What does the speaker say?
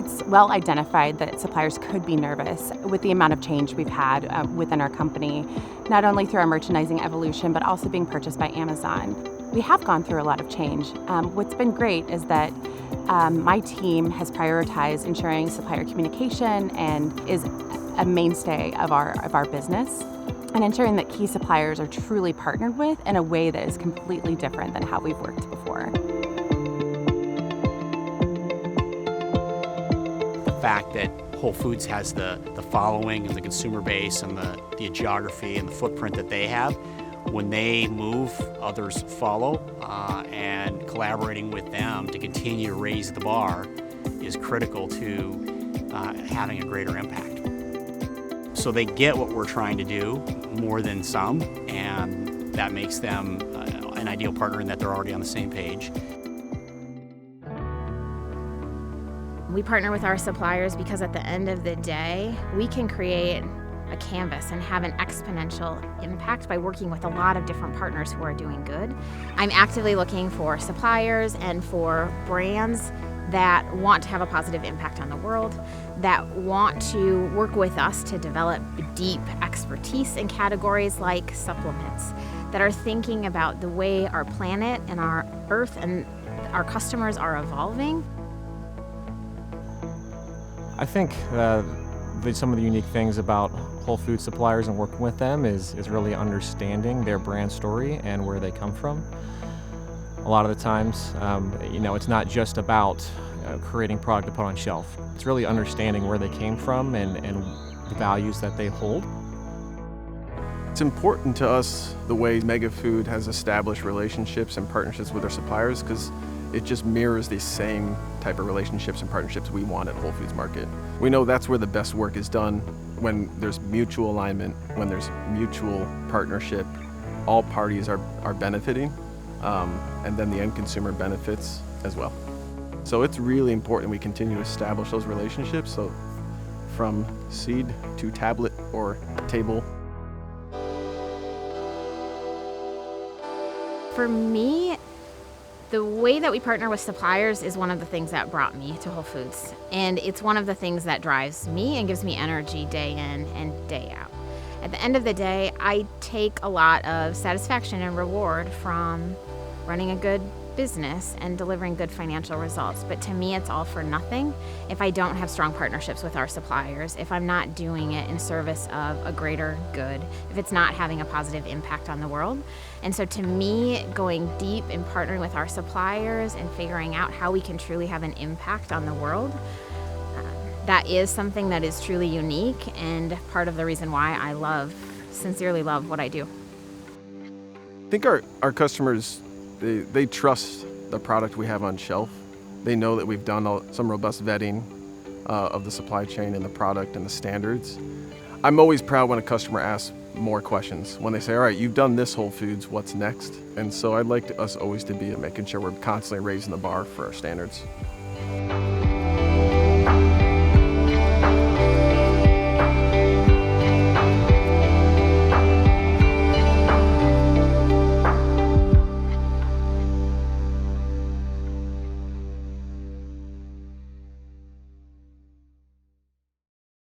it's well identified that suppliers could be nervous with the amount of change we've had within our company, not only through our merchandising evolution, but also being purchased by Amazon. We have gone through a lot of change. What's been great is that my team has prioritized ensuring supplier communication and is a mainstay of our business, and ensuring that key suppliers are truly partnered with in a way that is completely different than how we've worked before. The fact that Whole Foods has the following and the consumer base and the geography and the footprint that they have, when they move, others follow, and collaborating with them to continue to raise the bar is critical to having a greater impact. So they get what we're trying to do more than some, and that makes them an ideal partner in that they're already on the same page. We partner with our suppliers because at the end of the day, we can create a canvas and have an exponential impact by working with a lot of different partners who are doing good. I'm actively looking for suppliers and for brands that want to have a positive impact on the world, that want to work with us to develop deep expertise in categories like supplements, that are thinking about the way our planet and our earth and our customers are evolving. I think some of the unique things about Whole Foods suppliers and working with them is really understanding their brand story and where they come from. A lot of the times, it's not just about creating product to put on shelf. It's really understanding where they came from and the values that they hold. It's important to us the way Megafood has established relationships and partnerships with our suppliers, because it just mirrors the same type of relationships and partnerships we want at Whole Foods Market. We know that's where the best work is done, when there's mutual alignment, when there's mutual partnership, all parties are benefiting, and then the end consumer benefits as well. So it's really important we continue to establish those relationships, so from seed to tablet or table. For me, the way that we partner with suppliers is one of the things that brought me to Whole Foods. And it's one of the things that drives me and gives me energy day in and day out. At the end of the day, I take a lot of satisfaction and reward from running a good business and delivering good financial results. But to me, it's all for nothing if I don't have strong partnerships with our suppliers, if I'm not doing it in service of a greater good, if it's not having a positive impact on the world. And so to me, going deep and partnering with our suppliers and figuring out how we can truly have an impact on the world, that is something that is truly unique and part of the reason why I sincerely love what I do. I think our customers, they trust the product we have on shelf. They know that we've done some robust vetting of the supply chain and the product and the standards. I'm always proud when a customer asks more questions. When they say, all right, you've done this Whole Foods, what's next? And so I'd like us always to be making sure we're constantly raising the bar for our standards.